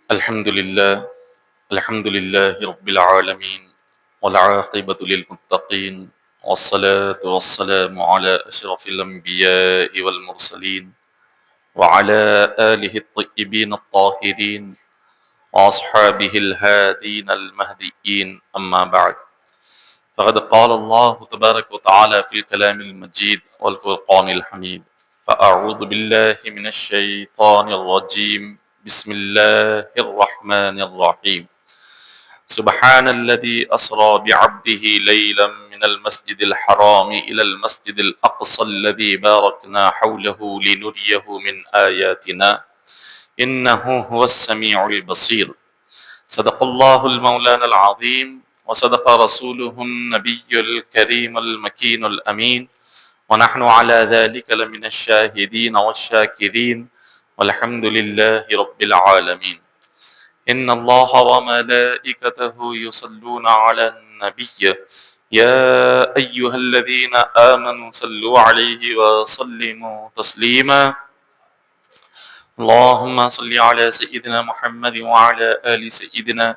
الحمد لله الحمد لله رب العالمين والعاقبة للمتقين والصلاة والسلام على أشرف الأنبياء والمرسلين وعلى آله الطيبين الطاهرين وأصحابه الهادين المهديين أما بعد فقد قال الله تبارك وتعالى في الكلام المجيد والفرقان الحميد فأعوذ بالله من الشيطان الرجيم بسم الله الرحمن الرحيم سبحان الذي أسرى بعبده ليلا من المسجد الحرام إلى المسجد الأقصى الذي باركنا حوله لنريه من آياتنا إنه هو السميع البصير صدق الله المولانا العظيم وصدق رسوله النبي الكريم المكين الأمين ونحن على ذلك لمن الشاهدين والشاكرين والحمد لله رب العالمين إن الله وملائكته يصلون على النبي يا أيها الذين آمنوا صلوا عليه وسلموا تسليما اللهم صل على سيدنا محمد وعلى آل سيدنا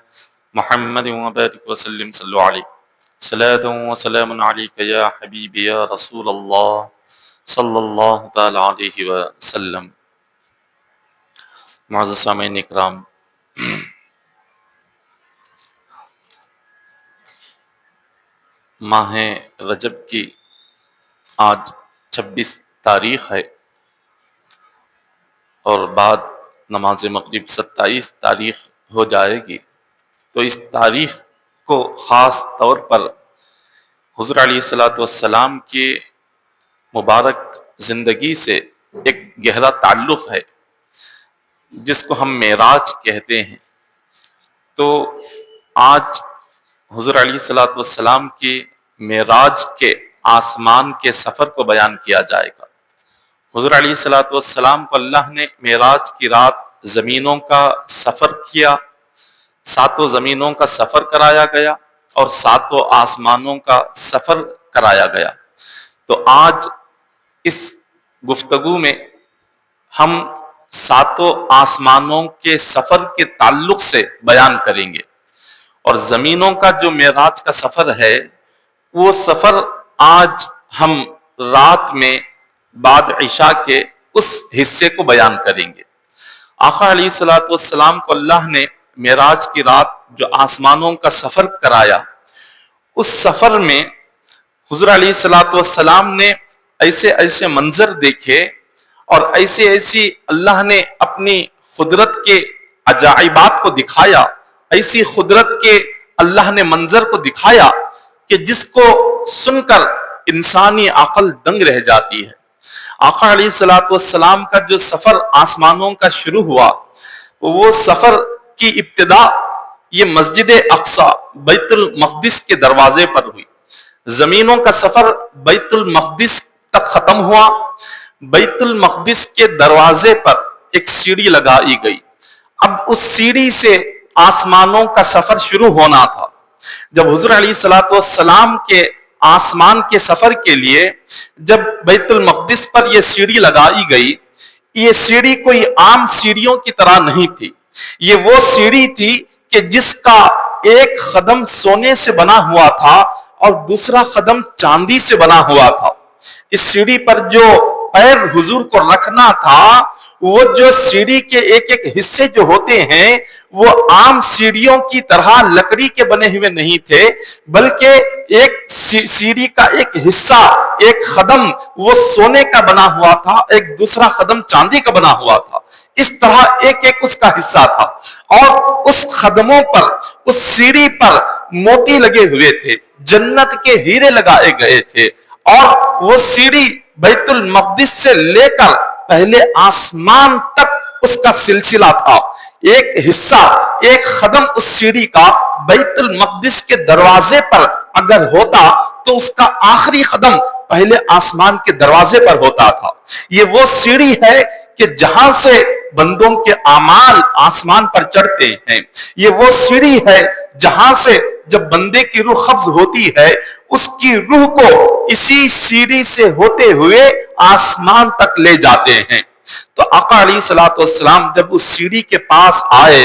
محمد وبارك وسلم صلوا عليه صلاة وسلام عليك يا حبيبي يا رسول الله صلی اللہ تعالی علیہ وسلم۔ معزز سامعین اکرام، ماہ رجب کی آج 26 تاریخ ہے اور بعد نماز مغرب 27 تاریخ ہو جائے گی، تو اس تاریخ کو خاص طور پر حضور علیہ السلام کے مبارک زندگی سے ایک گہرا تعلق ہے جس کو ہم معراج کہتے ہیں۔ تو آج حضور علیہ السلام کے معراج کے آسمان کے سفر کو بیان کیا جائے گا۔ حضور علیہ السلام کو اللہ نے معراج کی رات زمینوں کا سفر کیا، 7 زمینوں کا سفر کرایا گیا اور 7 آسمانوں کا سفر کرایا گیا۔ تو آج اس گفتگو میں ہم 7 آسمانوں کے سفر کے تعلق سے بیان کریں گے، اور زمینوں کا جو معراج کا سفر ہے وہ سفر آج ہم رات میں بعد عشاء کے اس حصے کو بیان کریں گے۔ آقا علیہ السلام کو اللہ نے معراج کی رات جو آسمانوں کا سفر کرایا، اس سفر میں حضور علیہ السلام نے ایسے منظر دیکھے اور ایسی اللہ نے اپنی قدرت کے عجائبات کو دکھایا، ایسی قدرت کے اللہ نے منظر کو دکھایا کہ جس کو سن کر انسانی عقل دنگ رہ جاتی ہے۔ آقا علیہ السلام کا جو سفر آسمانوں کا شروع ہوا، وہ سفر کی ابتدا یہ مسجد اقصی بیت المقدس کے دروازے پر ہوئی۔ زمینوں کا سفر بیت المقدس تک ختم ہوا۔ بیت المقدس کے دروازے پر ایک سیڑھی لگائی گئی۔ اب اس سیڑھی سے آسمانوں کا سفر شروع ہونا تھا۔ جب حضور علیہ السلام کے آسمان کے سفر کے لیے جب بیت المقدس پر یہ سیڑھی لگائی گئی، یہ سیڑھی کوئی عام سیڑھیوں کی طرح نہیں تھی۔ یہ وہ سیڑھی تھی کہ جس کا ایک قدم سونے سے بنا ہوا تھا اور دوسرا قدم چاندی سے بنا ہوا تھا۔ اس سیڑھی پر جو پیر حضور کو رکھنا تھا، وہ جو سیڑھی کے ایک حصے جو ہوتے ہیں وہ عام سیڑھیوں کی طرح لکڑی کے بنے ہوئے نہیں تھے، بلکہ ایک سیڑھی کا ایک حصہ، ایک قدم وہ سونے کا بنا ہوا تھا، ایک دوسرا قدم چاندی کا بنا ہوا تھا۔ اس طرح ایک اس کا حصہ تھا، اور اس قدموں پر، اس سیڑھی پر موتی لگے ہوئے تھے، جنت کے ہیرے لگائے گئے تھے، اور وہ سیڑھی بیت المقدس سے لے کر پہلے آسمان تک اس کا سلسلہ تھا۔ ایک حصہ، ایک قدم اس سیڑھی کا بیت المقدس کے دروازے پر اگر ہوتا تو اس کا آخری قدم پہلے آسمان کے دروازے پر ہوتا تھا۔ یہ وہ سیڑھی ہے کہ جہاں سے بندوں کے اعمال آسمان پر چڑھتے ہیں۔ یہ وہ سیڑھی ہے جہاں سے جب بندے کی روح قبض ہوتی ہے، اس کی روح کو اسی سیڑھی سے ہوتے ہوئے آسمان تک لے جاتے ہیں۔ تو آقا علیہ السلام جب اس سیڑھی کے پاس آئے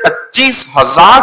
25,000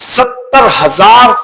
70,000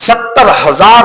70,000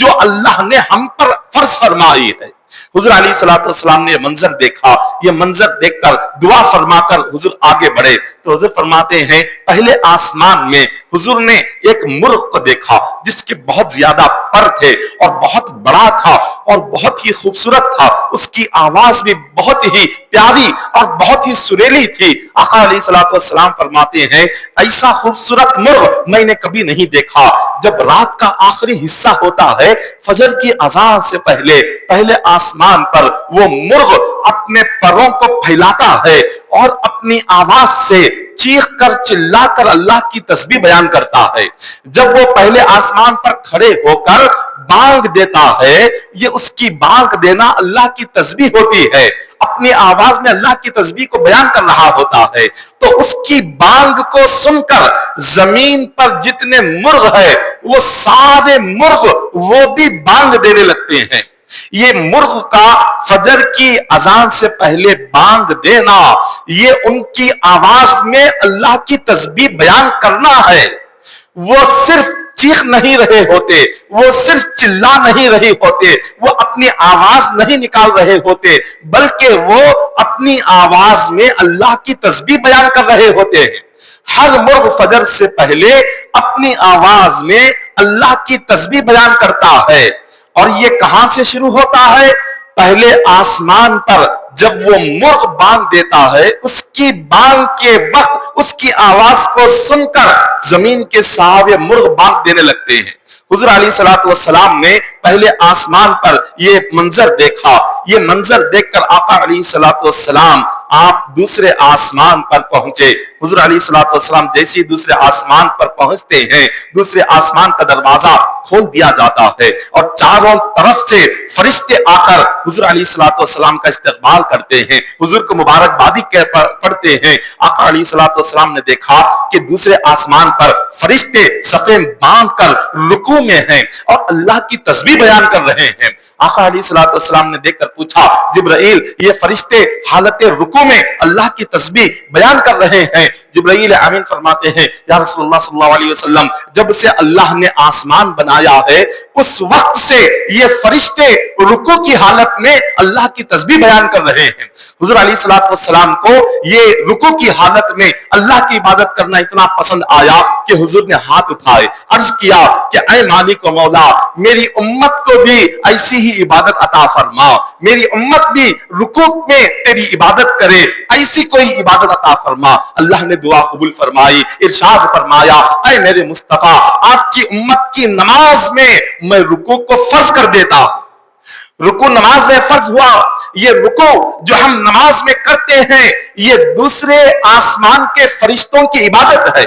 جو اللہ نے ہم پر فرض فرمائی ہے۔ حضور علیہ الصلوۃ والسلام نے یہ منظر دیکھا، یہ منظر دیکھ کر دعا فرما کر حضور آگے بڑھے تو حضور فرماتے ہیں پہلے آسمان میں حضور نے ایک مرغ کو دیکھا جس کے بہت زیادہ پر تھے اور بہت بڑا تھا اور بہت ہی خوبصورت تھا، اس کی آواز بھی بہت ہی پیاری اور بہت ہی سریلی تھی۔ آقا علیہ الصلوۃ والسلام فرماتے ہیں ایسا خوبصورت مرغ میں نے کبھی نہیں دیکھا۔ جب رات کا آخری حصہ ہوتا ہے، فجر کی اذان سے پہلے آسمان پر وہ مرغ اپنے پروں کو پھیلاتا ہے اور اپنی آواز سے چیخ کر چلا کر اللہ کی تسبیح بیان کرتا ہے۔ جب وہ پہلے آسمان پر کھڑے ہو کر بانگ دیتا ہے، یہ اس کی بانگ دینا اللہ کی تسبیح ہوتی ہے، اپنی آواز میں اللہ کی تسبیح کو بیان کر رہا ہوتا ہے، تو اس کی بانگ کو سن کر زمین پر جتنے مرغ ہیں وہ سارے مرغ وہ بھی بانگ دینے لگتے ہیں۔ یہ مرغ کا فجر کی اذان سے پہلے بانگ دینا، یہ ان کی آواز میں اللہ کی تسبیح بیان کرنا ہے۔ وہ صرف چیخ نہیں رہے ہوتے، وہ صرف چلا نہیں رہے ہوتے، وہ اپنی آواز نہیں نکال رہے ہوتے، بلکہ وہ اپنی آواز میں اللہ کی تسبیح بیان کر رہے ہوتے ہیں۔ ہر مرغ فجر سے پہلے اپنی آواز میں اللہ کی تسبیح بیان کرتا ہے۔ اور یہ کہاں سے شروع ہوتا ہے؟ پہلے آسمان پر جب وہ مرغ بانگ دیتا ہے، اس کی بانگ کے وقت اس کی آواز کو سن کر زمین کے سارے مرغ بانگ دینے لگتے ہیں۔ حضور علیہ الصلوۃ والسلام نے پہلے آسمان پر یہ منظر دیکھا، یہ منظر دیکھ کر آقا علیہ الصلوۃ والسلام آپ دوسرے آسمان پر پہنچے۔ حضور علیہ الصلوۃ والسلام جیسے دوسرے آسمان پر پہنچتے ہیں، دوسرے آسمان کا دروازہ کھول دیا جاتا ہے اور چاروں طرف سے فرشتے آ کر حضور علیہ الصلوۃ والسلام کا استقبال کرتے ہیں، حضور کو مبارکبادی پڑھتے ہیں۔ آقا علیہ الصلوۃ والسلام نے دیکھا کہ دوسرے آسمان پر فرشتے صفیں باندھ کر رکوع میں ہیں اور اللہ کی تسبیح بیان کر رہے ہیں۔ آقا علیہ الصلوۃ والسلام نے دیکھ کر پوچھا جبرائیل، یہ فرشتے حالت رکوع میں اللہ کی تسبیح بیان کر رہے ہیں؟ جبرائیل امین فرماتے ہیں یا رسول اللہ صلی اللہ علیہ وسلم، جب سے اللہ نے آسمان بنایا ہے اس وقت سے یہ فرشتے رکوع کی حالت میں اللہ کی تسبیح بیان کر رہے ہیں۔ حضور علیہ الصلوۃ والسلام کو یہ رکوع کی حالت میں اللہ کی عبادت کرنا اتنا پسند آیا کہ حضور نے ہاتھ اٹھائے، عرض کیا کہ اے مالک و مولا، میری امت کو بھی ایسی ہی عبادت عطا فرما، میری امت بھی رکوع میں تیری عبادت کرے، ایسی کوئی عبادت عطا فرما۔ اللہ نے دعا قبول فرمائی، ارشاد فرمایا اے میرے مصطفیٰ، آپ کی امت کی نماز میں رکوع کو فرض کر دیتا ہوں۔ رکوع نماز میں فرض ہوا، یہ رکوع جو ہم نماز میں کرتے ہیں یہ دوسرے آسمان کے فرشتوں کی عبادت ہے۔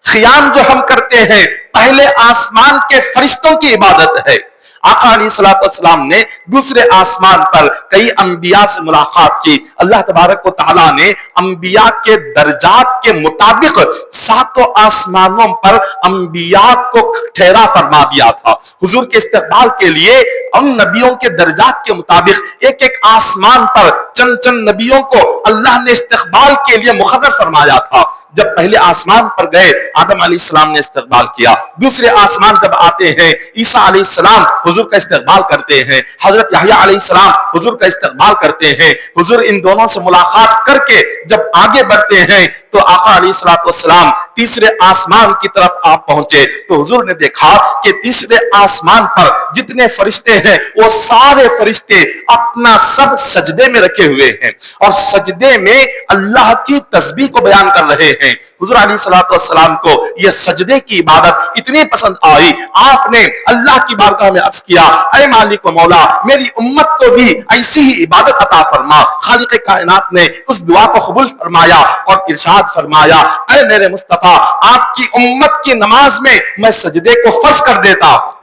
قیام جو ہم کرتے ہیں پہلے آسمان کے فرشتوں کی عبادت ہے۔ آقا علیہ الصلوۃ والسلام نے دوسرے آسمان پر کئی انبیاء سے ملاقات کی۔ اللہ تبارک و تعالیٰ نے انبیاء کے درجات کے مطابق ساتوں آسمانوں پر انبیاء کو ٹھہرا فرما دیا تھا۔ حضور کے استقبال کے لیے ان نبیوں کے درجات کے مطابق ایک ایک آسمان پر چند چند نبیوں کو اللہ نے استقبال کے لیے مقرر فرمایا تھا۔ جب پہلے آسمان پر گئے آدم علیہ السلام نے استقبال کیا، دوسرے آسمان جب آتے ہیں عیسیٰ علیہ السلام حضور کا استقبال کرتے ہیں، حضرت یحییٰ علیہ السلام حضور کا استقبال کرتے ہیں۔ حضور ان دونوں سے ملاقات کر کے جب آگے بڑھتے ہیں تو آقا علیہ الصلوۃ والسلام تیسرے آسمان کی طرف آپ پہنچے تو حضور نے دیکھا کہ تیسرے آسمان پر جتنے فرشتے ہیں وہ سارے فرشتے اپنا سر سجدے میں رکھے ہوئے ہیں اور سجدے میں اللہ کی تسبیح کو بیان کر رہے ہیں۔ حضور علیہ الصلوۃ والسلام کو یہ سجدے کی عبادت اتنی پسند آئی، آپ نے اللہ کی بارگاہ میں عرض کیا اے مالک و مولا، میری امت کو بھی ایسی ہی عبادت عطا فرما۔ خالق کائنات نے اس دعا کو قبول فرمایا اور ارشاد فرمایا اے میرے مصطفیٰ، آپ کی امت کی نماز میں سجدے کو فرض کر دیتا ہوں۔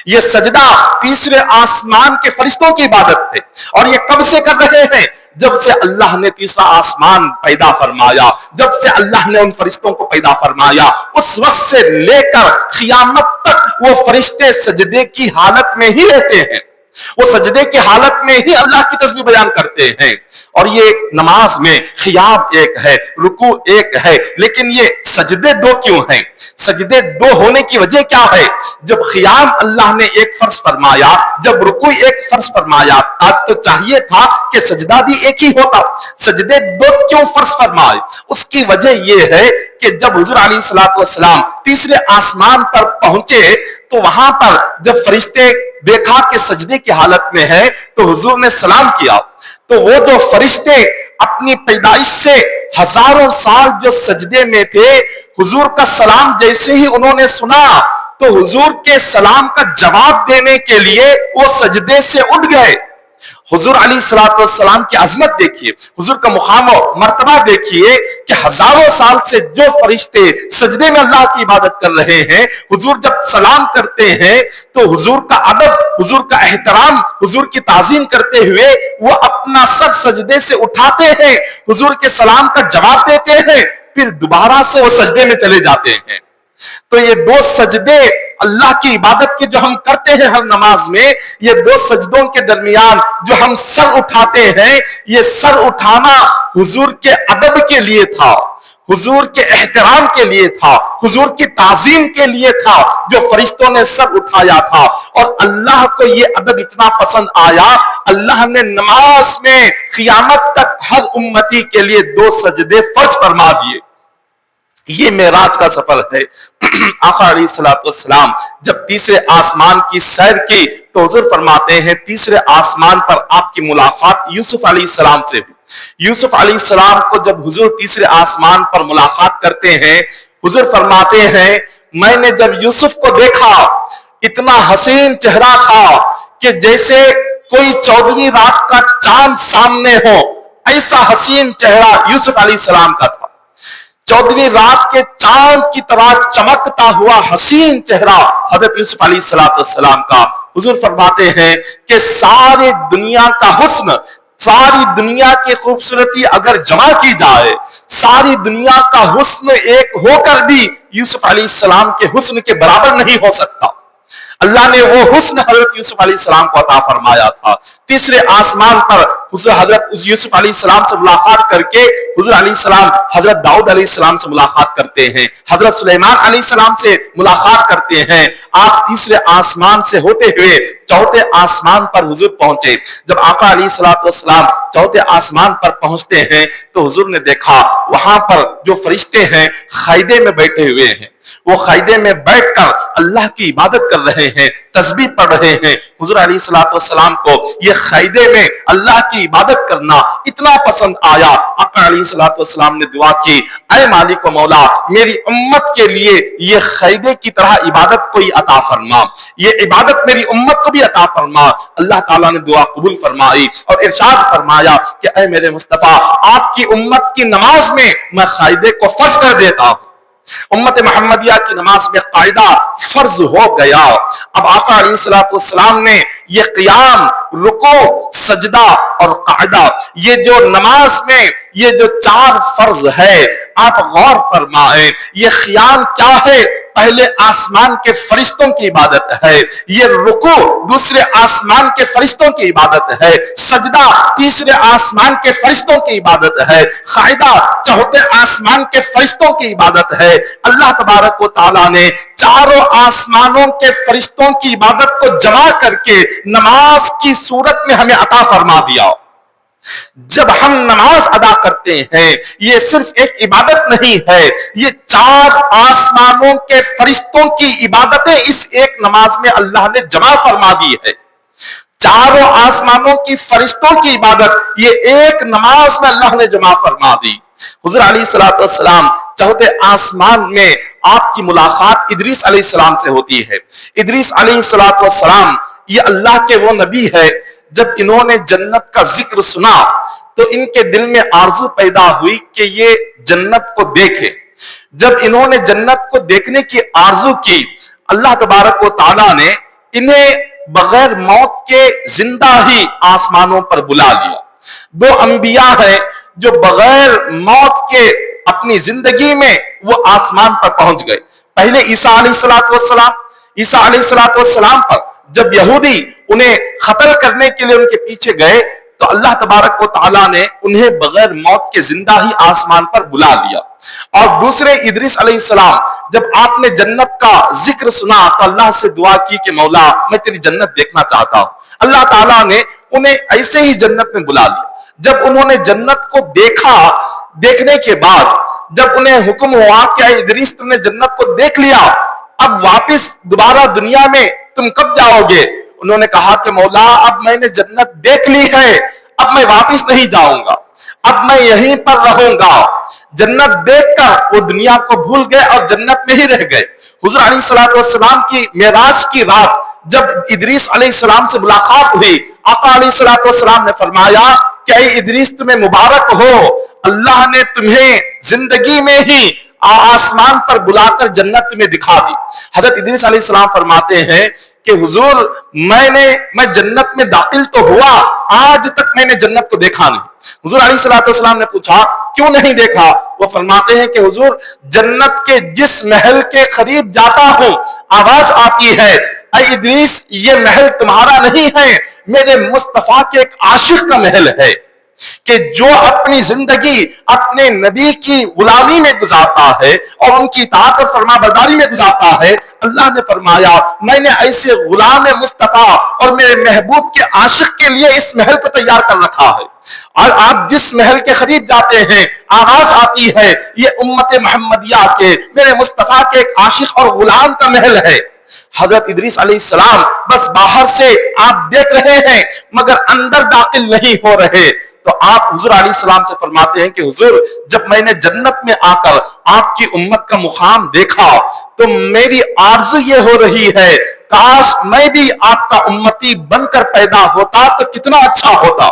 یہ سجدہ تیسرے آسمان کے فرشتوں کی عبادت ہے اور یہ کب سے کر رہے ہیں؟ جب سے اللہ نے تیسرا آسمان پیدا فرمایا، جب سے اللہ نے ان فرشتوں کو پیدا فرمایا، اس وقت سے لے کر قیامت تک وہ فرشتے سجدے کی حالت میں ہی رہتے ہیں۔ وہ سجدے کی حالت میں ہی اللہ کی تسبیح بیان کرتے ہیں. اور یہ نماز میں قیام ایک ہے، رکوع ایک ہے، لیکن یہ سجدے دو کیوں ہیں؟ سجدے دو ہونے کی وجہ کیا ہے؟ جب قیام اللہ نے ایک فرض فرمایا، جب رکوع ایک فرض فرمایا، تو چاہیے تھا کہ سجدہ بھی ایک ہی ہوتا. سجدے دو کیوں فرض فرمائے؟ اس کی وجہ یہ ہے کہ جب حضور علیہ الصلوۃ والسلام تیسرے آسمان پر پہنچے تو وہاں پر جب فرشتے دیکھا کہ سجدے کی حالت میں ہے تو حضور نے سلام کیا. تو وہ جو فرشتے اپنی پیدائش سے ہزاروں سال جو سجدے میں تھے، حضور کا سلام جیسے ہی انہوں نے سنا تو حضور کے سلام کا جواب دینے کے لیے وہ سجدے سے اٹھ گئے. حضور علیہ الصلوۃ والسلام کی عظمت دیکھیے، حضور کا مقام و مرتبہ دیکھیے کہ ہزاروں سال سے جو فرشتے سجدے میں اللہ کی عبادت کر رہے ہیں، حضور جب سلام کرتے ہیں تو حضور کا ادب، حضور کا احترام، حضور کی تعظیم کرتے ہوئے وہ اپنا سر سجدے سے اٹھاتے ہیں، حضور کے سلام کا جواب دیتے ہیں، پھر دوبارہ سے وہ سجدے میں چلے جاتے ہیں. تو یہ دو سجدے اللہ کی عبادت کے جو ہم کرتے ہیں ہر نماز میں، یہ دو سجدوں کے درمیان جو ہم سر اٹھاتے ہیں، یہ سر اٹھانا حضور کے ادب کے لیے تھا، حضور کے احترام کے لیے تھا، حضور کی تعظیم کے لیے تھا جو فرشتوں نے سر اٹھایا تھا. اور اللہ کو یہ ادب اتنا پسند آیا، اللہ نے نماز میں قیامت تک ہر امتی کے لیے دو سجدے فرض فرما دیے. یہ معراج کا سفر ہے. آقا علیہ الصلوۃ والسلام جب تیسرے آسمان کی سیر کی تو حضور فرماتے ہیں تیسرے آسمان پر آپ کی ملاقات یوسف علیہ السلام سے ہوئی. یوسف علیہ السلام کو جب حضور تیسرے آسمان پر ملاقات کرتے ہیں، حضور فرماتے ہیں میں نے جب یوسف کو دیکھا اتنا حسین چہرہ تھا کہ جیسے کوئی 14ویں رات کا چاند سامنے ہو، ایسا حسین چہرہ یوسف علیہ السلام کا تھا. 14ویں رات کے چاند کی طرح چمکتا ہوا حسین چہرہ حضرت یوسف علیہ السلام کا. حضور فرماتے ہیں کہ ساری دنیا کا حسن، ساری دنیا کی خوبصورتی اگر جمع کی جائے، ساری دنیا کا حسن ایک ہو کر بھی یوسف علیہ السلام کے حسن کے برابر نہیں ہو سکتا. اللہ نے وہ حسن حضرت یوسف علیہ السلام کو عطا فرمایا تھا. تیسرے آسمان پر حضرت یوسف علیہ السلام سے ملاقات کر کے حضور علیہ السلام حضرت داؤد علیہ السلام سے ملاقات کرتے ہیں، حضرت سلیمان علیہ السلام سے ملاقات کرتے ہیں. آپ تیسرے آسمان سے ہوتے ہوئے چوتھے آسمان پر حضور پہنچے. جب آقا علیہ السلام چوتھے آسمان پر پہنچتے ہیں تو حضور نے دیکھا وہاں پر جو فرشتے ہیں خیمے میں بیٹھے ہوئے ہیں. وہ خیمے میں بیٹھ کر اللہ کی عبادت کر رہے ہیں، تسبیح پڑھ رہے ہیں. حضور علیہ السلام کو یہ خیمے میں اللہ کی عبادت کرنا اتنا پسند آیا. آقا علیہ السلام نے دعا کی، اے مالک و مولا، میری امت کے لیے یہ خیمے کی طرح عبادت کوئی عطا فرما، یہ عبادت میری امت کو بھی عطا فرما. اللہ تعالیٰ نے دعا قبول فرمائی اور ارشاد فرمایا کہ اے میرے مصطفیٰ، آپ کی امت کی نماز میں میں خیمے کو فرض کر دیتا ہوں. امت محمدیہ کی نماز میں قاعدہ فرض ہو گیا. اب آقا علیہ السلام نے یہ قیام، رکوع، سجدہ اور قاعدہ، یہ جو نماز میں یہ جو 4 فرض ہے، آپ غور فرمائیں یہ قیام کیا ہے؟ پہلے آسمان کے فرشتوں کی عبادت ہے. یہ رکوع دوسرے آسمان کے فرشتوں کی عبادت ہے. سجدہ تیسرے آسمان کے فرشتوں کی عبادت ہے. قاعدہ چوتھے آسمان کے فرشتوں کی عبادت ہے. اللہ تبارک و تعالیٰ نے چاروں آسمانوں کے فرشتوں کی عبادت کو جمع کر کے نماز کی صورت میں ہمیں عطا فرما دیا. جب ہم نماز ادا کرتے ہیں یہ صرف ایک عبادت نہیں ہے، یہ 4 آسمانوں کے فرشتوں کی عبادتیں اس ایک نماز میں اللہ نے جمع فرما دی ہے. چاروں آسمانوں کی فرشتوں کی عبادت یہ ایک نماز میں اللہ نے جمع فرما دی. حضور علیہ السلام چوتھے آسمان میں آپ کی ملاقات ادریس علیہ السلام سے ہوتی ہے. ادریس علیہ السلام یہ اللہ کے وہ نبی ہے، جب انہوں نے جنت کا ذکر سنا تو ان کے دل میں آرزو پیدا ہوئی کہ یہ جنت کو دیکھے. جب انہوں نے جنت کو دیکھنے کی آرزو کی، اللہ تبارک و تعالیٰ نے انہیں بغیر موت کے زندہ ہی آسمانوں پر بلا لیا. 2 انبیاء ہیں جو بغیر موت کے اپنی زندگی میں وہ آسمان پر پہنچ گئے. پہلے عیسیٰ علیہ السلام پر جب یہودی انہیں قتل کرنے کے لیے ان کے پیچھے گئے تو اللہ تبارک و تعالیٰ نے انہیں بغیر موت کے زندہ ہی آسمان پر بلا لیا. اور دوسرے ادریس علیہ السلام جب آپ نے جنت کا ذکر سنا تو اللہ سے دعا کی کہ مولا میں تیری جنت دیکھنا چاہتا ہوں. اللہ تعالیٰ نے انہیں ایسے ہی جنت میں بلا لیا. جب انہوں نے جنت کو دیکھا, دیکھنے کے بعد جب انہیں حکم ہوا کہ اے ادریس تم نے جنت کو دیکھ لیا, اب واپس دوبارہ دنیا میں تم کب جاؤ گے؟ انہوں نے کہا کہ مولا اب میں نے جنت دیکھ لی ہے, اب میں واپس نہیں جاؤں گا, اب میں یہیں پر رہوں گا. جنت دیکھ کر وہ دنیا کو بھول گئے اور جنت میں ہی رہ گئے. حضور علیہ السلام کی معراج کی رات جب ادریس علیہ السلام سے ملاقات ہوئی, آقا علیہ السلام نے فرمایا کہ اے ادریس تمہیں مبارک ہو, اللہ نے تمہیں زندگی میں ہی آسمان پر بلا کر جنت تمہیں دکھا دی. حضرت ادریس علیہ السلام فرماتے ہیں کہ حضور میں جنت میں داخل تو ہوا, آج تک میں نے جنت کو دیکھا نہیں. حضور علیہ السلام نے پوچھا کیوں نہیں دیکھا؟ وہ فرماتے ہیں کہ حضور جنت کے جس محل کے قریب جاتا ہوں آواز آتی ہے اے ادریس یہ محل تمہارا نہیں ہے, میرے مصطفیٰ کے ایک عاشق کا محل ہے کہ جو اپنی زندگی اپنے نبی کی غلامی میں گزارتا ہے اور ان کی اطاعت اور فرما برداری میں گزارتا ہے. اللہ نے فرمایا میں نے ایسے غلام مصطفیٰ اور میرے محبوب کے عاشق کے لیے اس محل کو تیار کر رکھا ہے. اور آپ جس محل کے قریب جاتے ہیں آواز آتی ہے یہ امت محمدیہ کے میرے مصطفیٰ کے ایک عاشق اور غلام کا محل ہے. حضرت ادریس علیہ السلام بس باہر سے آپ دیکھ رہے ہیں مگر اندر داخل نہیں ہو رہے. تو آپ حضور علیہ السلام سے فرماتے ہیں کہ حضور جب میں نے جنت میں آ کر آپ کی امت کا مقام دیکھا تو میری آرزو یہ ہو رہی ہے کاش میں بھی آپ کا امتی بن کر پیدا ہوتا تو کتنا اچھا ہوتا.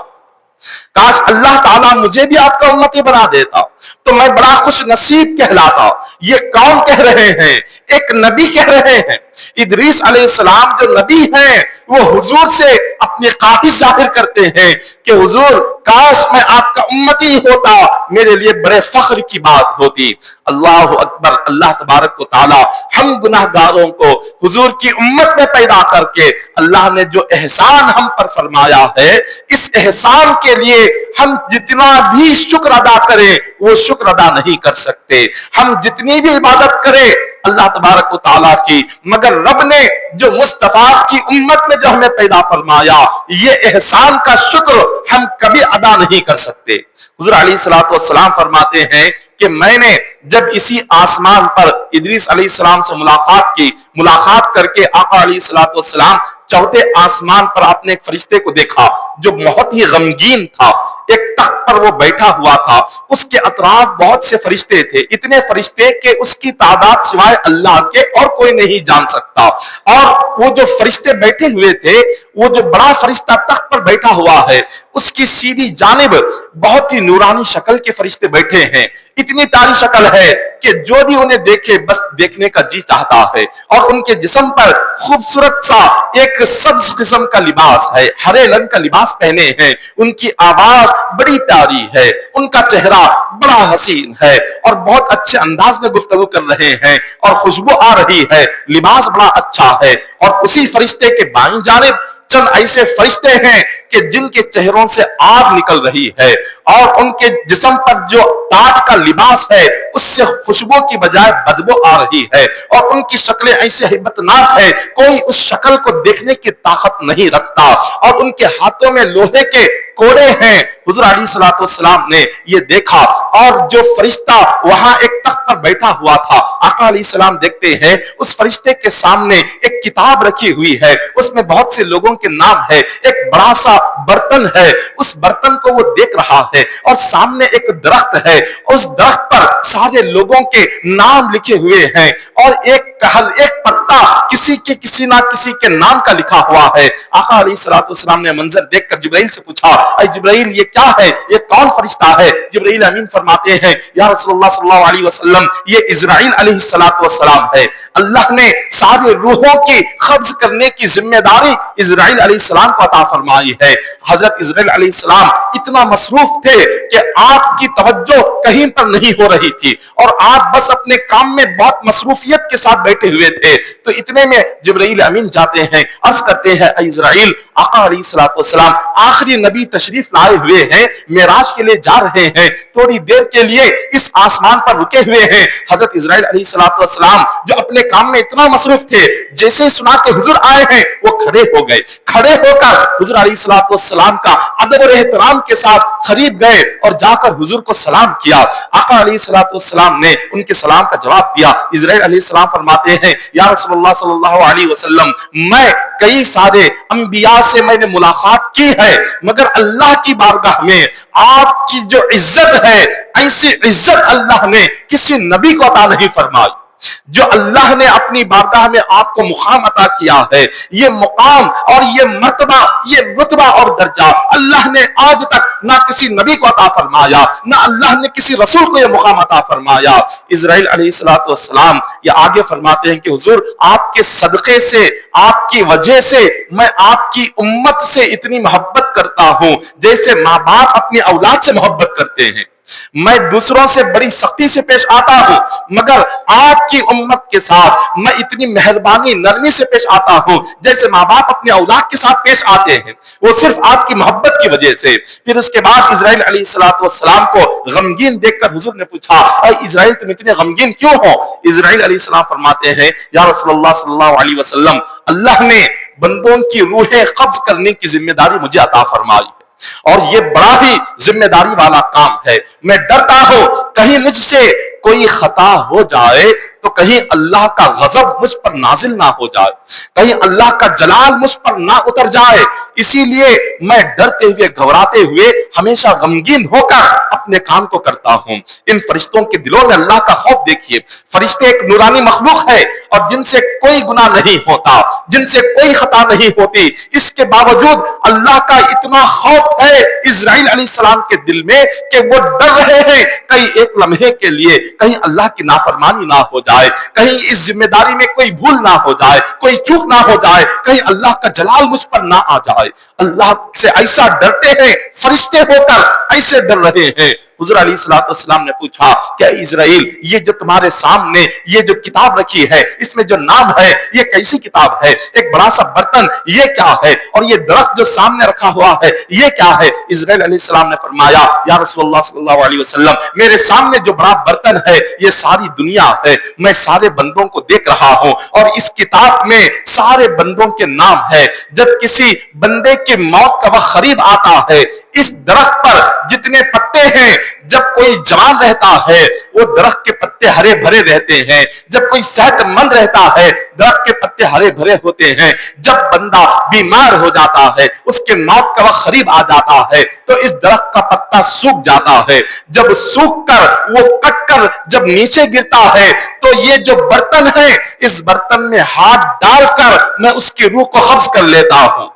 کاش اللہ تعالیٰ مجھے بھی آپ کا امتی بنا دیتا تو میں بڑا خوش نصیب کہلاتا. یہ کون کہہ رہے ہیں؟ ایک نبی کہہ رہے ہیں. ادریس علیہ السلام جو نبی ہیں وہ حضور سے اپنی خواہش ظاہر کرتے ہیں کہ حضور کاش میں آپ کا امتی ہوتا, میرے لیے بڑے فخر کی بات ہوتی. اللہ اکبر. اللہ تبارک و تعالی ہم گناہ گاروں کو حضور کی امت میں پیدا کر کے اللہ نے جو احسان ہم پر فرمایا ہے اس احسان کے لیے ہم جتنا بھی شکر ادا کریں وہ شکر ادا نہیں کر سکتے. ہم جتنی بھی عبادت کریں اللہ تبارک و تعالیٰ کی, مگر رب نے جو مصطفیٰ کی امت میں جو ہمیں پیدا فرمایا یہ احسان کا شکر ہم کبھی ادا نہیں کر سکتے. حضور علیہ السلام فرماتے ہیں کہ میں نے جب اسی آسمان پر ادریس علیہ السلام سے ملاقات کی, ملاقات کر کے آقا علیہ السلام چوتھے آسمان پر اپنے ایک فرشتے کو دیکھا جو بہت ہی غمگین تھا. ایک تخت پر وہ بیٹھا ہوا تھا, اس کے اطراف بہت سے فرشتے تھے, اتنے فرشتے کہ اس کی تعداد سوائے اللہ کے اور کوئی نہیں جان سکتا. اور وہ جو فرشتے بیٹھے ہوئے تھے, وہ جو بڑا فرشتہ تخت پر بیٹھا ہوا ہے اس کی سیدھی جانب بہت ہی نورانی شکل کے فرشتے بیٹھے ہیں. اتنی پیاری شکل ہے کہ جو بھی انہیں دیکھے بس دیکھنے کا جی چاہتا ہے. اور ان کے جسم پر خوبصورت سا ایک سبز قسم کا لباس ہے, ہرے رنگ کا لباس پہنے ہیں. ان کی آواز بڑی پیاری ہے, ان کا چہرہ بڑا حسین ہے اور بہت اچھے انداز میں گفتگو کر رہے ہیں اور خوشبو آ رہی ہے, لباس بڑا اچھا ہے. اور اسی فرشتے کے بائیں جانب چند ایسے فرشتے ہیں کہ جن کے چہروں سے آگ نکل رہی ہے اور ان کے جسم پر جو تاج کا لباس ہے اس سے خوشبو کی بجائے بدبو آ رہی ہے. اور ان کی شکلیں ایسے ہیبتناک ہے کوئی اس شکل کو دیکھنے کی طاقت نہیں رکھتا. اور ان کے ہاتھوں میں لوہے کے کوڑے ہیں. حضور علیہ السلام نے یہ دیکھا اور جو فرشتہ وہاں ایک تخت پر بیٹھا ہوا تھا, آقا علیہ السلام دیکھتے ہیں اس فرشتے کے سامنے ایک کتاب رکھی ہوئی ہے, اس میں بہت سے لوگوں کے نام ہے. ایک بڑا سا برتن ہے, اس برتن کو وہ دیکھ رہا ہے اور سامنے ایک درخت ہے, اس درخت پر سارے لوگوں کے نام لکھے ہوئے ہیں اور ایک پتا کسی نہ کسی کے نام کا لکھا ہوا ہے. آقا علیہ السلام نے منظر دیکھ کر جبرائیل سے پوچھا اے جبرائیل یہ کیا ہے, یہ کون فرشتہ ہے؟ جبرائیل امین فرماتے ہیں یا رسول اللہ صلی اللہ علیہ وسلم یہ اسرائیل علیہ السلام ہے. اللہ نے ساری روحوں کی قبض کرنے کی ذمہ داری اسرائیل علیہ السلام کو عطا فرمائی ہے. حضرت اسرائیل علیہ السلام اتنا مصروف تھے کہ آپ کی توجہ کہیں پر نہیں ہو رہی تھی اور آپ بس اپنے کام میں بہت مصروفیت کے ساتھ بیٹھے ہوئے تھے تو اتنے میں جبرائیل امین جاتے ہیں، عرض کرتے ہیں اے اسرائیل، آقا علیہ الصلوۃ والسلام آخری نبی تشریف لائے ہوئے ہیں، معراج کے لیے جا رہے ہیں، تھوڑی دیر کے لیے اس آسمان پر رکے ہوئے ہیں۔ حضرت اسرائیل علیہ الصلوۃ والسلام جو اپنے کام میں اتنا مصروف تھے، جیسے سنا کہ حضور آئے ہیں وہ کھڑے ہو گئے، کھڑے ہو کر حضور علیہ الصلوۃ والسلام کا ادب اور احترام کے ساتھ قریب گئے اور جا کر حضور کو سلام کیا۔ آقا علیہ الصلوۃ والسلام نے ان کے سلام کا جواب دیا۔ اسرائیل علیہ السلام فرماتے ہیں یا رسول اللہ صلی اللہ علیہ وسلم، میں کئی سارے انبیاء سے میں نے ملاقات کی ہے، مگر اللہ کی بارگاہ میں آپ کی جو عزت ہے، ایسی عزت اللہ نے کسی نبی کو عطا نہیں فرمائی۔ جو اللہ نے اپنی بارگاہ میں آپ کو مقام عطا کیا ہے، یہ مقام اور یہ مرتبہ، یہ رتبہ اور درجہ اللہ نے آج تک نہ کسی نبی کو عطا فرمایا، نہ اللہ نے کسی رسول کو یہ مقام عطا فرمایا۔ اسرائیل علیہ الصلوۃ والسلام یہ آگے فرماتے ہیں کہ حضور آپ کے صدقے سے، آپ کی وجہ سے میں آپ کی امت سے اتنی محبت کرتا ہوں جیسے ماں باپ اپنی اولاد سے محبت کرتے ہیں۔ میں دوسروں سے بڑی سختی سے پیش آتا ہوں، مگر آپ کی امت کے ساتھ میں اتنی مہربانی نرمی سے پیش آتا ہوں جیسے ماں باپ اپنے اولاد کے ساتھ پیش آتے ہیں، وہ صرف آپ کی محبت کی وجہ سے۔ پھر اس کے بعد اسرائیل علیہ الصلوۃ والسلام کو غمگین دیکھ کر حضور نے پوچھا اے اسرائیل تم اتنے غمگین کیوں ہو؟ اسرائیل علیہ السلام فرماتے ہیں یا رسول اللہ صلی اللہ علیہ وسلم، اللہ نے بندوں کی روحیں قبض کرنے کی ذمہ داری مجھے عطا فرمائی ہے، اور یہ بڑا ہی ذمہ داری والا کام ہے۔ میں ڈرتا ہوں کہیں مجھ سے کوئی خطا ہو جائے تو کہیں اللہ کا غضب مجھ پر نازل نہ ہو جائے، کہیں اللہ کا جلال مجھ پر نہ اتر جائے، اسی لیے میں ڈرتے ہوئے گھبراتے ہوئے ہمیشہ غمگین ہو کر اپنے کام کو کرتا ہوں۔ ان فرشتوں کے دلوں میں اللہ کا خوف دیکھیے، فرشتے ایک نورانی مخلوق ہے اور جن سے کوئی گناہ نہیں ہوتا، جن سے کوئی خطا نہیں ہوتی، اس کے باوجود اللہ کا اتنا خوف ہے اسرائیل علیہ السلام کے دل میں کہ وہ ڈر رہے ہیں کہیں ایک لمحے کے لیے کہیں اللہ کی نافرمانی نہ ہو جائے، کہیں اس ذمہ داری میں کوئی بھول نہ ہو جائے، کوئی چوک نہ ہو جائے، کہیں اللہ کا جلال مجھ پر نہ آ جائے۔ اللہ سے ایسا ڈرتے ہیں، فرشتے ہو کر ایسے ڈر رہے ہیں۔ حضور علیہ الصلوۃ والسلام نے پوچھا کہ اے اسرائیل، یہ جو تمہارے سامنے یہ جو کتاب رکھی ہے، اس میں جو نام ہے یہ کیسی کتاب ہے؟ ایک بڑا سا برتن یہ کیا ہے؟ اور یہ درخت جو سامنے رکھا ہوا ہے یہ کیا ہے؟ اسرائیل علیہ السلام نے فرمایا یا رسول اللہ صلی اللہ علیہ وسلم، میرے سامنے جو بڑا برتن ہے یہ ساری دنیا ہے، میں سارے بندوں کو دیکھ رہا ہوں اور اس کتاب میں سارے بندوں کے نام ہے۔ جب کسی بندے کی موت کا وقت قریب آتا ہے، اس درخت پر جتنے پتے ہیں، جب کوئی جوان رہتا ہے وہ درخت کے پتے ہرے بھرے رہتے ہیں، جب کوئی صحت مند رہتا ہے درخت کے پتے ہرے بھرے ہوتے ہیں، جب بندہ بیمار ہو جاتا ہے، اس کے موت کا وقت قریب آ جاتا ہے تو اس درخت کا پتا سوکھ جاتا ہے، جب سوکھ کر وہ کٹ کر جب نیچے گرتا ہے تو یہ جو برتن ہے اس برتن میں ہاتھ ڈال کر میں اس کی روح کو قبض کر لیتا ہوں۔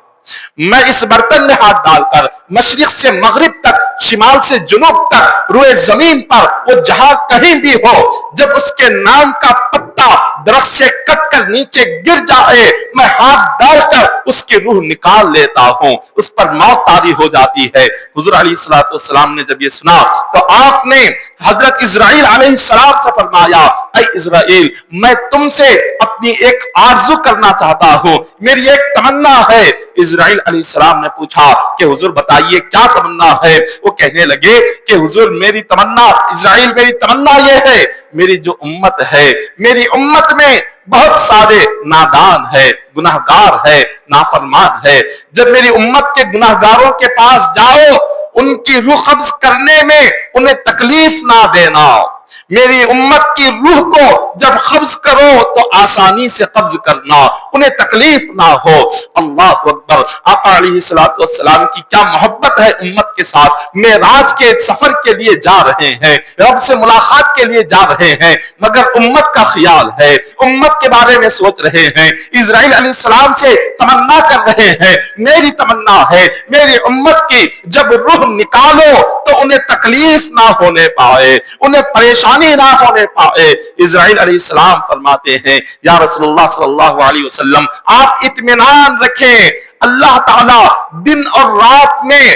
میں اس برتن میں ہاتھ ڈال کر مشرق سے مغرب تک، شمال سے جنوب تک، روئے زمین پر وہ جہاں کہیں بھی ہو، جب اس کے نام کا پتا درخت سے کٹ کر نیچے گر جائے میں ہاتھ ڈال کر اس کی روح نکال لیتا ہوں، اس پر موت طاری ہو جاتی ہے۔ حضور علیہ الصلوۃ والسلام نے جب یہ سنا تو آپ نے حضرت اسرائیل علیہ السلام سے فرمایا اے اسرائیل، میں تم سے اپنی ایک آرزو کرنا چاہتا ہوں، میری ایک تمنا ہے۔ اسرائیل علیہ السلام نے پوچھا کہ حضور بتائیے کیا تمنا ہے؟ وہ کہنے لگے کہ حضور میری تمنا، اسرائیل میری تمنا یہ ہے، میری جو امت ہے، میری امت میں بہت سارے نادان ہے، گناہگار ہے، نافرمان ہے، جب میری امت کے گناہگاروں کے پاس جاؤ ان کی روح قبض کرنے میں انہیں تکلیف نہ دینا، میری امت کی روح کو جب قبض کرو تو آسانی سے قبض کرنا، انہیں تکلیف نہ ہو۔ اللہ اکبر! آقا علیہ الصلوۃ والسلام کی کیا محبت ہے امت کے ساتھ، معراج کے سفر کے لیے جا رہے ہیں، رب سے ملاقات کے لیے جا رہے ہیں، مگر امت کا خیال ہے، امت کے بارے میں سوچ رہے ہیں۔ اسرائیل علیہ السلام سے تمنا کر رہے ہیں، میری تمنا ہے میری امت کی جب روح نکالو تو انہیں تکلیف نہ ہونے پائے، انہیں پریشانی نہ ہونے پائے۔ اسرائیل علیہ السلام فرماتے ہیں یا رسول اللہ صلی اللہ علیہ وسلم، آپ اطمینان رکھیں، اللہ تعالی دن اور رات میں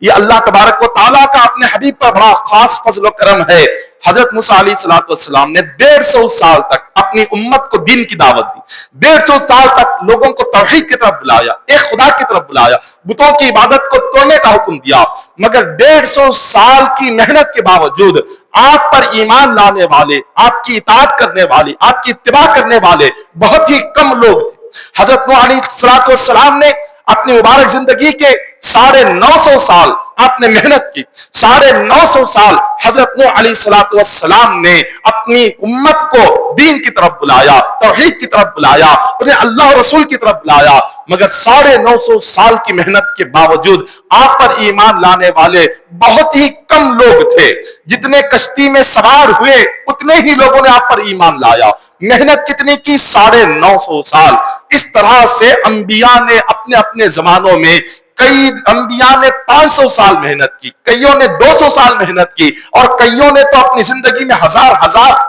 یہ اللہ تبارک و تعالیٰ کا اپنے حبیب پر بڑا خاص فضل و کرم ہے۔ حضرت موسیٰ علیہ السلام نے 150 سال تک اپنی امت کو دین کی دعوت دی، 150 سال تک لوگوں کو توحید کی طرف بلایا، ایک خدا کی طرف بلایا، بتوں کی عبادت کو توڑنے کا حکم دیا، مگر 150 سال کی محنت کے باوجود آپ پر ایمان لانے والے، آپ کی اطاعت کرنے والے، آپ کی اتباع کرنے والے بہت ہی کم لوگ تھے۔ حضرت نوح علیہ السلام نے اپنی مبارک زندگی کے 950 سال آپ نے محنت کی، 950 سال حضرت نوح علیہ السلام نے اپنی امت کو دین کی طرف بلایا، توحید کی طرف بلایا، انہیں اللہ رسول کی طرف بلایا، مگر 950 سال کی محنت کے باوجود آپ پر ایمان لانے والے بہت ہی کم لوگ تھے۔ جتنے کشتی میں سوار ہوئے اتنے ہی لوگوں نے آپ پر ایمان لایا۔ محنت کتنی کی؟ 950 سال۔ اس طرح سے انبیاء نے اپنے اپنے زمانوں میں، کئی انبیاء نے 500 سال محنت کی، کئیوں نے 200 سال محنت کی، اور کئیوں نے تو اپنی زندگی میں ہزار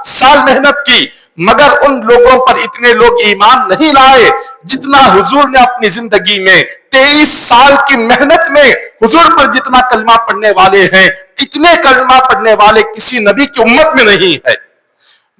سال محنت کی، مگر ان لوگوں پر اتنے لوگ ایمان نہیں لائے جتنا حضور نے اپنی زندگی میں 23 سال کی محنت میں حضور پر جتنا کلمہ پڑھنے والے ہیں، اتنے کلمہ پڑھنے والے کسی نبی کی امت میں نہیں ہے۔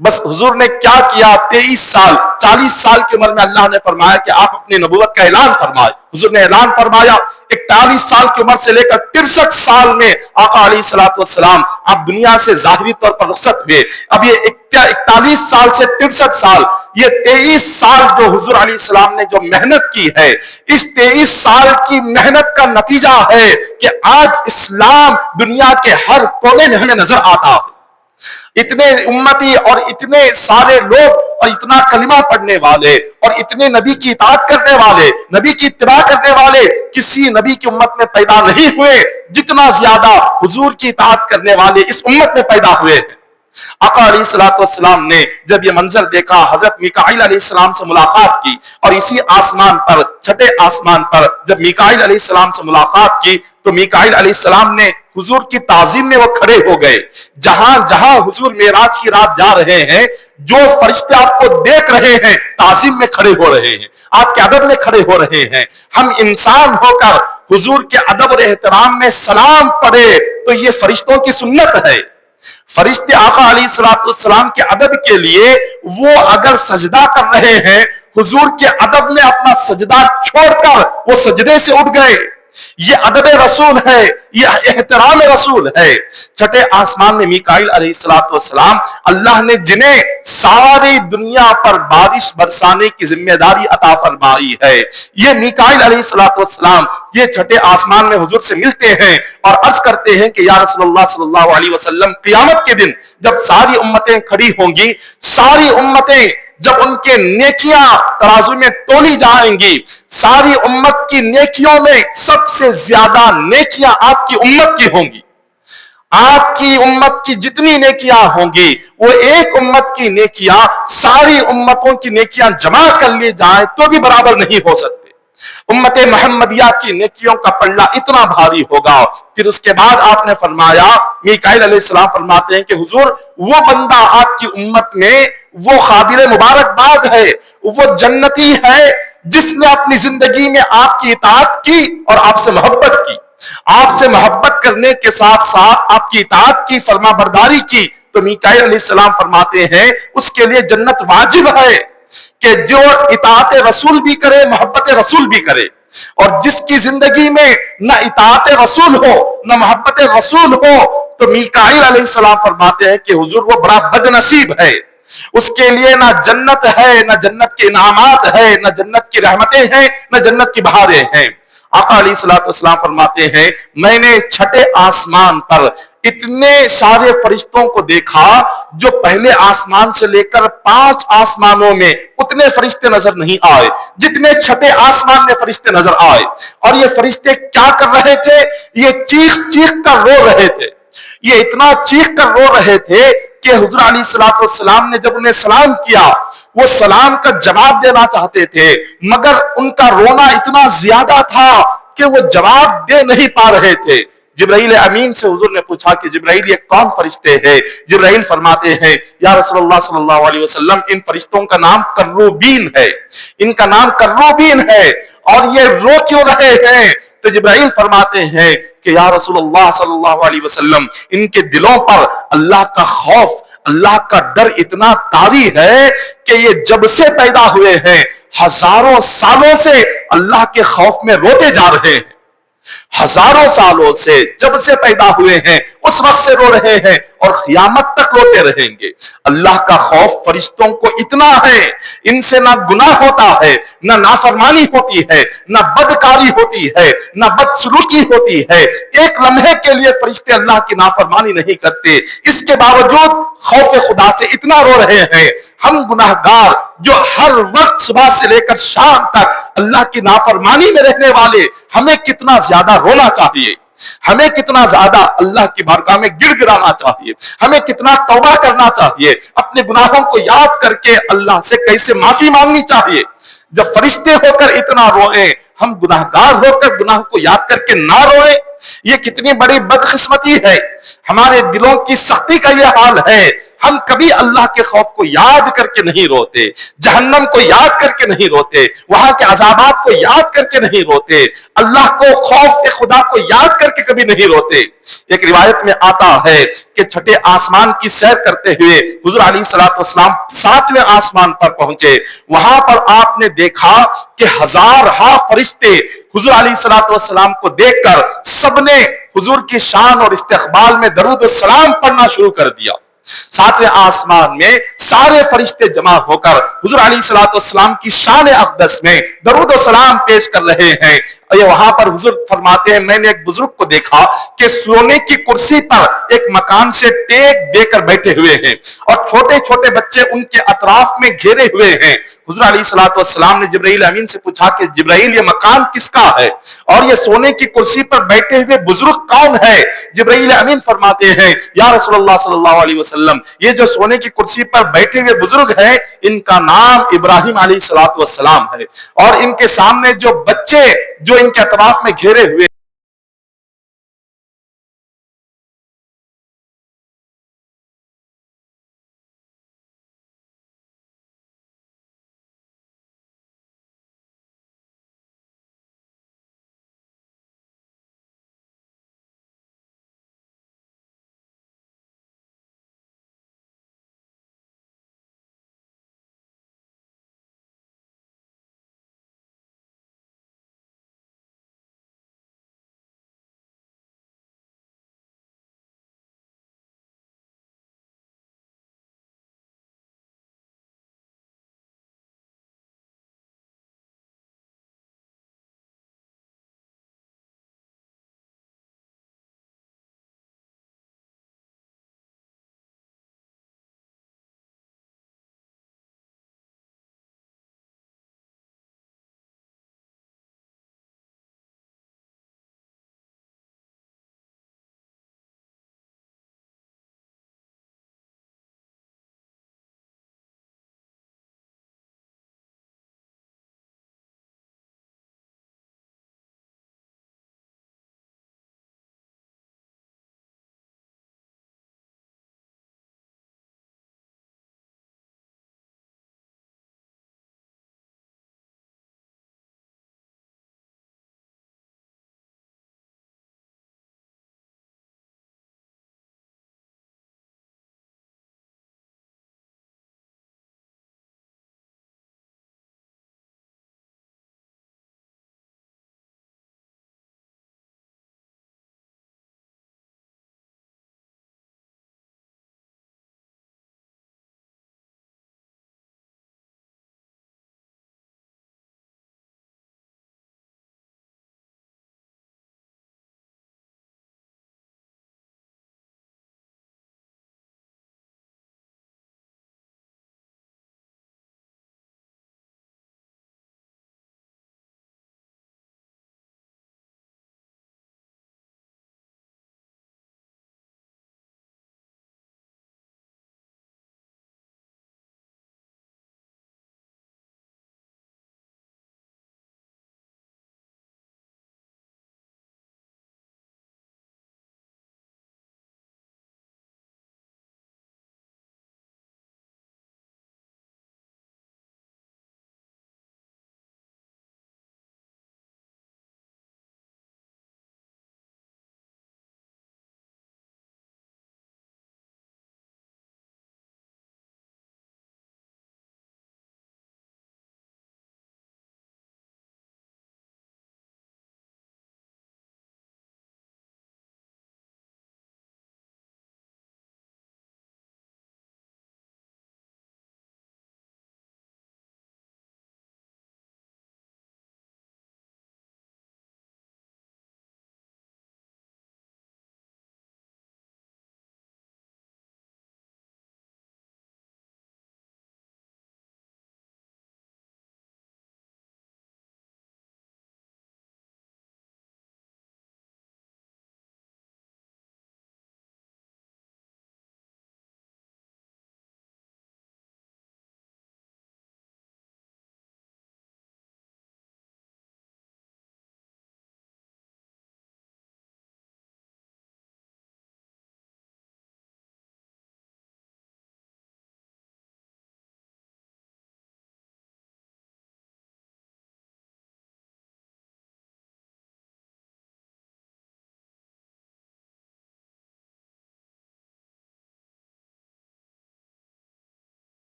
بس حضور نے کیا کیا؟ 23 سال 40 سال کی عمر میں اللہ نے فرمایا کہ آپ اپنی نبوت کا اعلان فرمائے۔ حضور نے اعلان فرمایا، 41 سال کی عمر سے لے کر 63 سال میں آقا علیہ السلام آپ دنیا سے ظاہری طور پر رخصت ہوئے۔ اب یہ 41 سال سے 63 سال، یہ 23 سال جو حضور علیہ السلام نے جو محنت کی ہے، اس 23 سال کی محنت کا نتیجہ ہے کہ آج اسلام دنیا کے ہر کونے میں ہمیں نظر آتا ہے۔ اتنے امتی اور اتنے سارے لوگ اور اتنا کلمہ پڑھنے والے اور اتنے نبی کی اطاعت کرنے والے، نبی کی اتباع کرنے والے کسی نبی کی امت میں پیدا نہیں ہوئے جتنا زیادہ حضور کی اطاعت کرنے والے اس امت میں پیدا ہوئے ہیں۔ آقا علیہ السلام نے جب یہ منظر دیکھا، حضرت میکائیل علیہ السلام سے ملاقات کی، اور اسی آسمان پر، چھٹے آسمان پر جب میکائیل علیہ السلام سے ملاقات کی تو میکائیل علیہ السلام نے حضور کی تعظیم میں وہ کھڑے ہو گئے۔ جہاں جہاں حضور معراج کی رات جا رہے ہیں، جو فرشتے آپ کو دیکھ رہے ہیں تعظیم میں کھڑے ہو رہے ہیں، آپ کے ادب میں کھڑے ہو رہے ہیں۔ ہم انسان ہو کر حضور کے ادب اور احترام میں سلام پڑھے تو یہ فرشتوں کی سنت ہے۔ فرشتے آقا علیہ السلام کے ادب کے لیے وہ اگر سجدہ کر رہے ہیں، حضور کے ادب میں اپنا سجدہ چھوڑ کر وہ سجدے سے اٹھ گئے۔ یہ ادب رسول ہے، یہ احترام رسول ہے۔ چھٹے آسمان میں میکائیل علیہ السلام، اللہ نے جنہیں ساری دنیا پر بارش برسانے کی ذمہ داری عطا فرمائی ہے، یہ میکائیل علیہ السلام یہ چھٹے آسمان میں حضور سے ملتے ہیں اور عرض کرتے ہیں کہ یا رسول اللہ صلی اللہ علیہ وسلم، قیامت کے دن جب ساری امتیں کھڑی ہوں گی، ساری امتیں جب ان کے نیکیاں ترازو میں تولی جائیں گی، ساری امت کی نیکیوں میں سب سے زیادہ نیکیاں آپ کی امت کی ہوں گی۔ آپ کی امت کی جتنی نیکیاں ہوں گی، وہ ایک امت کی نیکیاں ساری امتوں کی نیکیاں جمع کر لی جائیں تو بھی برابر نہیں ہو سکتے۔ امت محمدیہ کی نیکیوں کا پلڑا اتنا بھاری ہوگا۔ پھر اس کے بعد آپ نے فرمایا، میکائیل علیہ السلام فرماتے ہیں کہ حضور، وہ بندہ آپ کی امت میں وہ قابل مبارکباد ہے، وہ جنتی ہے جس نے اپنی زندگی میں آپ کی اطاعت کی اور آپ سے محبت کی، آپ سے محبت کرنے کے ساتھ ساتھ آپ کی اطاعت کی، فرما برداری کی۔ تو میکائیل علیہ السلام فرماتے ہیں اس کے لیے جنت واجب ہے کہ جو اطاعت رسول بھی کرے، محبت رسول بھی کرے۔ اور جس کی زندگی میں نہ اطاعت رسول ہو نہ محبت رسول ہو، تو میکائیل علیہ السلام فرماتے ہیں کہ حضور وہ بڑا بد نصیب ہے، اس کے لیے نہ جنت ہے، نہ جنت کے انعامات ہے، نہ جنت کی رحمتیں ہیں، نہ جنت کی بہاریں ہیں۔ آقا علیہ السلام فرماتے ہیں، میں نے چھٹے آسمان پر اتنے سارے فرشتوں کو دیکھا جو پہلے آسمان سے لے کر 5 آسمانوں میں اتنے فرشتے نظر نہیں آئے جتنے چھٹے آسمان میں فرشتے نظر آئے۔ اور یہ فرشتے کیا کر رہے تھے؟ یہ چیخ چیخ کر رو رہے تھے، یہ اتنا چیخ کر رو رہے تھے کہ حضور علیہ السلام نے جب انہیں سلام کیا، وہ سلام کا جواب دینا چاہتے تھے، مگر ان کا رونا اتنا زیادہ تھا کہ وہ جواب دے نہیں پا رہے تھے۔ جبرائیل امین سے حضور نے پوچھا کہ جبرائیل یہ کون فرشتے ہیں؟ جبرائیل فرماتے ہیں یا رسول اللہ صلی اللہ علیہ وسلم، ان فرشتوں کا نام کروبین ہے، ان کا نام کروبین ہے۔ اور یہ رو کیوں رہے ہیں؟ تو جبرائیل فرماتے ہیں کہ یا رسول اللہ صلی اللہ علیہ وسلم ان کے دلوں پر اللہ کا خوف، اللہ کا ڈر اتنا طاری ہے کہ یہ جب سے پیدا ہوئے ہیں ہزاروں سالوں سے اللہ کے خوف میں روتے جا رہے ہیں، ہزاروں سالوں سے جب سے پیدا ہوئے ہیں اس وقت سے رو رہے ہیں اور قیامت تک روتے رہیں گے۔ اللہ کا خوف فرشتوں کو اتنا ہے، ان سے نہ گناہ ہوتا ہے، نہ نافرمانی ہوتی ہے، نہ بدکاری ہوتی ہے، نہ بدسلوکی ہوتی ہے، ایک لمحے کے لیے فرشتے اللہ کی نافرمانی نہیں کرتے، اس کے باوجود خوف خدا سے اتنا رو رہے ہیں۔ ہم گناہگار جو ہر وقت صبح سے لے کر شام تک اللہ کی نافرمانی میں رہنے والے، ہمیں کتنا زیادہ رونا چاہیے، ہمیں کتنا زیادہ اللہ کی بارگاہ میں گڑ گڑانا چاہیے، ہمیں کتنا توبہ کرنا چاہیے، اپنے گناہوں کو یاد کر کے اللہ سے کیسے معافی مانگنی چاہیے۔ جب فرشتے ہو کر اتنا روئیں، ہم گناہگار ہو کر گناہ کو یاد کر کے نہ روئیں، یہ کتنی بڑی بدقسمتی ہے۔ ہمارے دلوں کی سختی کا یہ حال ہے، ہم کبھی اللہ کے خوف کو یاد کر کے نہیں روتے، جہنم کو یاد کر کے نہیں روتے، وہاں کے عذابات کو یاد کر کے نہیں روتے، اللہ کو خوف خدا کو یاد کر کے کبھی نہیں روتے۔ ایک روایت میں آتا ہے کہ چھٹے آسمان کی سیر کرتے ہوئے حضور علیہ الصلوۃ والسلام 7ویں آسمان پر پہنچے، وہاں پر آپ نے دیکھا کہ ہزارہا فرشتے حضور علیہ الصلوۃ والسلام کو دیکھ کر سب نے حضور کی شان اور استقبال میں درود و سلام پڑھنا شروع کر دیا۔ 7ویں آسمان میں سارے فرشتے جمع ہو کر حضور علیہ الصلوۃ والسلام کی شان اقدس میں درود و سلام پیش کر رہے ہیں۔ یہ وہاں پر حضور فرماتے ہیں میں نے ایک بزرگ کو دیکھا کہ سونے کی کرسی پر ایک مکان سے ٹیک دے کر بیٹھے ہوئے ہیں اور چھوٹے چھوٹے بچے ان کے اطراف میں گھیرے ہوئے ہیں۔ حضور علیہ الصلوۃ والسلام نے جبرائیل امین سے پوچھا کہ جبرائیل یہ مکان کس کا ہے اور یہ سونے کی کرسی پر بیٹھے ہوئے بزرگ کون ہے؟ جبرائیل امین فرماتے ہیں یا رسول اللہ صلی اللہ علیہ وسلم یہ جو سونے کی کرسی پر بیٹھے ہوئے بزرگ ہیں ان کا نام ابراہیم علیہ الصلوۃ والسلام ہے، اور ان کے سامنے جو بچے جو ان کے اطراف میں گھیرے ہوئے